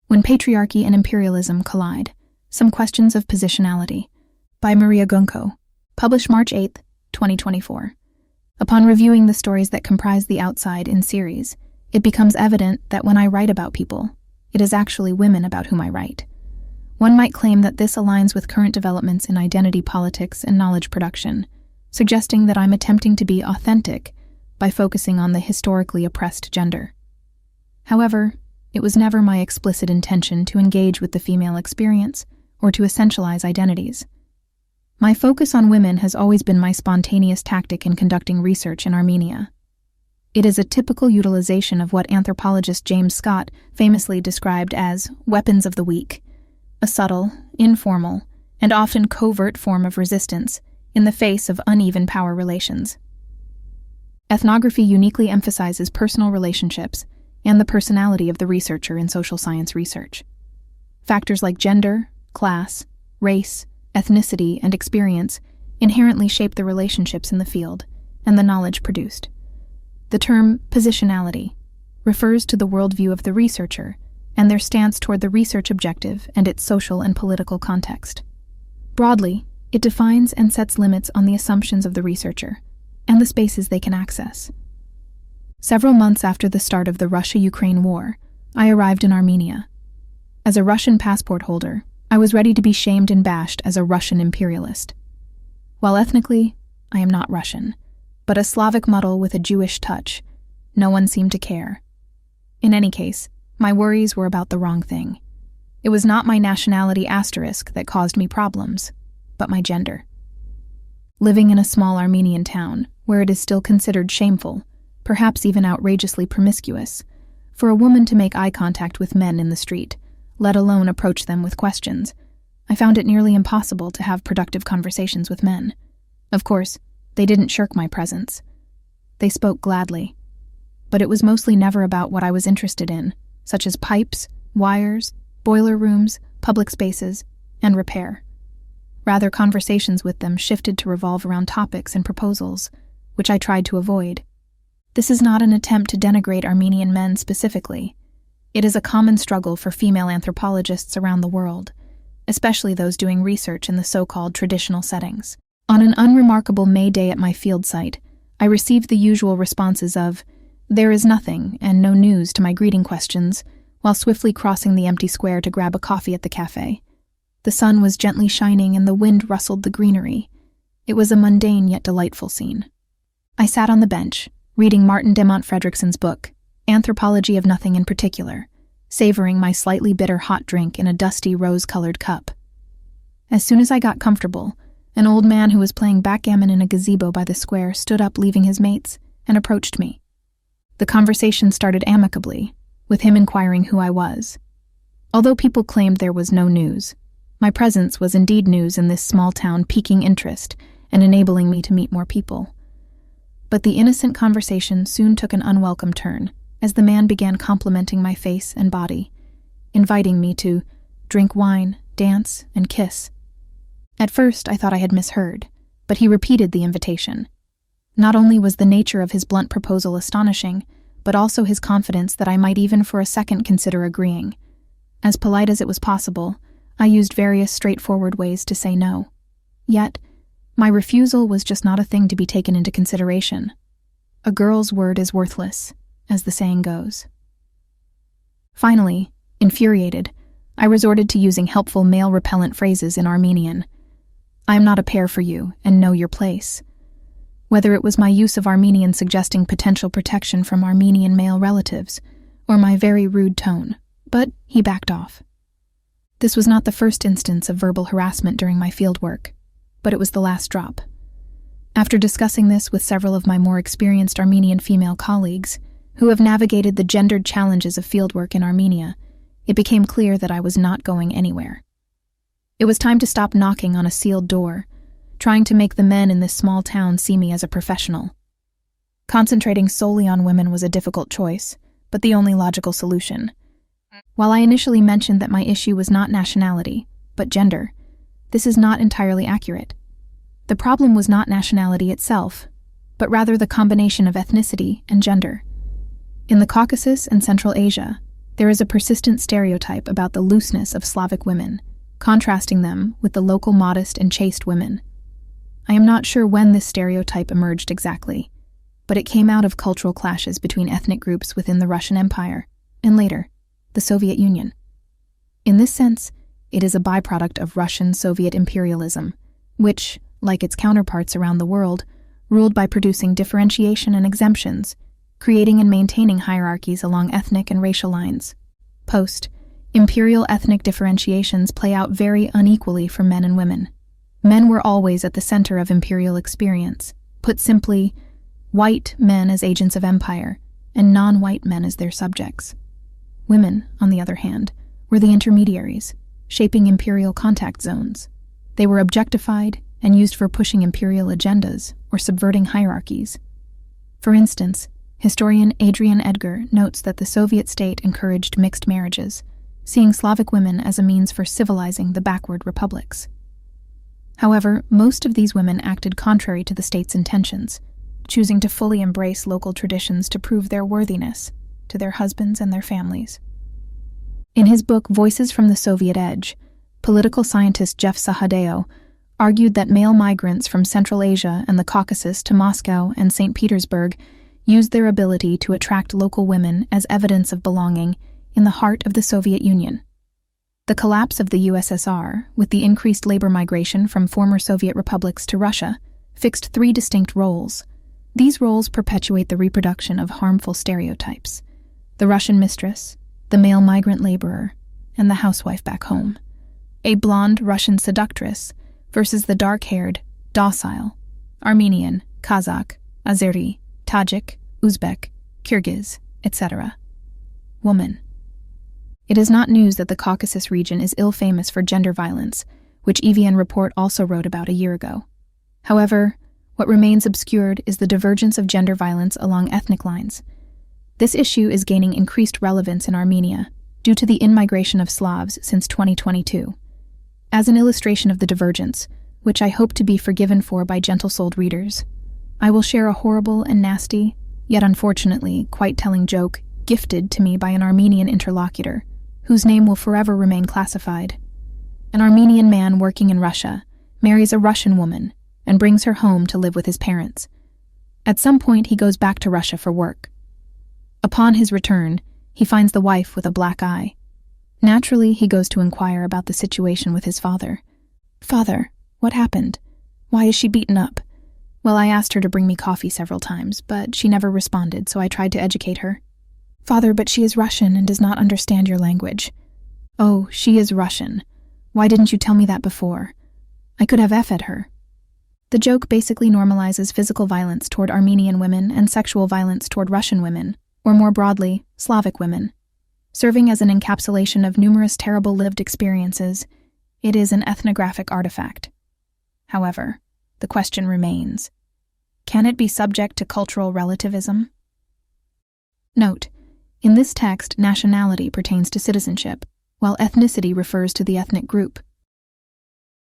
When Patriarchy and Imperialism Collide, Some Questions of Positionality, by Maria Gunko, published March 8, 2024. Upon reviewing the stories that comprise The Outside in series, it becomes evident that when I write about people, it is actually women about whom I write. One might claim that this aligns with current developments in identity politics and knowledge production, suggesting that I'm attempting to be authentic by focusing on the historically oppressed gender. However, it was never my explicit intention to engage with the female experience or to essentialize identities. My focus on women has always been my spontaneous tactic in conducting research in Armenia. It is a typical utilization of what anthropologist James Scott famously described as weapons of the weak, a subtle, informal, and often covert form of resistance in the face of uneven power relations. Ethnography uniquely emphasizes personal relationships and the personality of the researcher in social science research. Factors like gender, class, race, ethnicity, and experience inherently shape the relationships in the field and the knowledge produced. The term positionality refers to the worldview of the researcher and their stance toward the research objective and its social and political context. Broadly, it defines and sets limits on the assumptions of the researcher and the spaces they can access. Several months after the start of the Russia-Ukraine war, I arrived in Armenia. As a Russian passport holder, I was ready to be shamed and bashed as a Russian imperialist. While ethnically, I am not Russian, but a Slavic muddle with a Jewish touch, no one seemed to care. In any case, my worries were about the wrong thing. It was not my nationality asterisk that caused me problems, but my gender. Living in a small Armenian town, where it is still considered shameful, perhaps even outrageously promiscuous, for a woman to make eye contact with men in the street, let alone approach them with questions, I found it nearly impossible to have productive conversations with men. Of course, they didn't shirk my presence. They spoke gladly. But it was mostly never about what I was interested in, such as pipes, wires, boiler rooms, public spaces, and repair. Rather, conversations with them shifted to revolve around topics and proposals, which I tried to avoid. This is not an attempt to denigrate Armenian men specifically. It is a common struggle for female anthropologists around the world, especially those doing research in the so-called traditional settings. On an unremarkable May day at my field site, I received the usual responses of, "There is nothing," and "no news" to my greeting questions, while swiftly crossing the empty square to grab a coffee at the cafe. The sun was gently shining and the wind rustled the greenery. It was a mundane yet delightful scene. I sat on the bench, reading Martin de Montfrederickson's book, Anthropology of Nothing in Particular, savoring my slightly bitter hot drink in a dusty rose-colored cup. As soon as I got comfortable, an old man who was playing backgammon in a gazebo by the square stood up leaving his mates and approached me. The conversation started amicably, with him inquiring who I was. Although people claimed there was no news, my presence was indeed news in this small town, piquing interest and enabling me to meet more people. But the innocent conversation soon took an unwelcome turn as the man began complimenting my face and body, inviting me to drink wine, dance, and kiss. At first, I thought I had misheard, but he repeated the invitation. Not only was the nature of his blunt proposal astonishing, but also his confidence that I might even for a second consider agreeing. As polite as it was possible, I used various straightforward ways to say no. Yet, my refusal was just not a thing to be taken into consideration. A girl's word is worthless, as the saying goes. Finally, infuriated, I resorted to using helpful male-repellent phrases in Armenian. "I am not a pair for you, and know your place." Whether it was my use of Armenian suggesting potential protection from Armenian male relatives, or my very rude tone, but he backed off. This was not the first instance of verbal harassment during my fieldwork, but it was the last drop. After discussing this with several of my more experienced Armenian female colleagues, who have navigated the gendered challenges of fieldwork in Armenia, it became clear that I was not going anywhere. It was time to stop knocking on a sealed door, trying to make the men in this small town see me as a professional. Concentrating solely on women was a difficult choice, but the only logical solution. While I initially mentioned that my issue was not nationality, but gender, this is not entirely accurate. The problem was not nationality itself, but rather the combination of ethnicity and gender. In the Caucasus and Central Asia, there is a persistent stereotype about the looseness of Slavic women, contrasting them with the local modest and chaste women. I am not sure when this stereotype emerged exactly, but it came out of cultural clashes between ethnic groups within the Russian Empire, and later, the Soviet Union. In this sense, it is a byproduct of Russian-Soviet imperialism, which, like its counterparts around the world, ruled by producing differentiation and exemptions, creating and maintaining hierarchies along ethnic and racial lines. Post-imperial ethnic differentiations play out very unequally for men and women. Men were always at the center of imperial experience. Put simply, white men as agents of empire, and non-white men as their subjects. Women, on the other hand, were the intermediaries, shaping imperial contact zones. They were objectified and used for pushing imperial agendas or subverting hierarchies. For instance, historian Adrian Edgar notes that the Soviet state encouraged mixed marriages, seeing Slavic women as a means for civilizing the backward republics. However, most of these women acted contrary to the state's intentions, choosing to fully embrace local traditions to prove their worthiness to their husbands and their families. In his book Voices from the Soviet Edge, political scientist Jeff Sahadeo argued that male migrants from Central Asia and the Caucasus to Moscow and St. Petersburg used their ability to attract local women as evidence of belonging in the heart of the Soviet Union. The collapse of the USSR, with the increased labor migration from former Soviet republics to Russia, fixed three distinct roles. These roles perpetuate the reproduction of harmful stereotypes: the Russian mistress, the male migrant laborer, and the housewife back home. A blonde Russian seductress versus the dark-haired, docile Armenian, Kazakh, Azeri, Tajik, Uzbek, Kyrgyz, etc. Woman. It is not news that the Caucasus region is ill-famous for gender violence, which EVN Report also wrote about a year ago. However, what remains obscured is the divergence of gender violence along ethnic lines. This issue is gaining increased relevance in Armenia due to the in-migration of Slavs since 2022. As an illustration of the divergence, which I hope to be forgiven for by gentle-souled readers, I will share a horrible and nasty, yet unfortunately quite telling joke gifted to me by an Armenian interlocutor, whose name will forever remain classified. An Armenian man working in Russia marries a Russian woman and brings her home to live with his parents. At some point, he goes back to Russia for work. Upon his return, he finds the wife with a black eye. Naturally, he goes to inquire about the situation with his father. "Father, what happened? Why is she beaten up?" "Well, I asked her to bring me coffee several times, but she never responded, so I tried to educate her." "Father, but she is Russian and does not understand your language." "Oh, she is Russian. Why didn't you tell me that before? I could have F'd her." The joke basically normalizes physical violence toward Armenian women and sexual violence toward Russian women, or more broadly, Slavic women. Serving as an encapsulation of numerous terrible lived experiences, it is an ethnographic artifact. However, the question remains: can it be subject to cultural relativism? Note: in this text, nationality pertains to citizenship, while ethnicity refers to the ethnic group.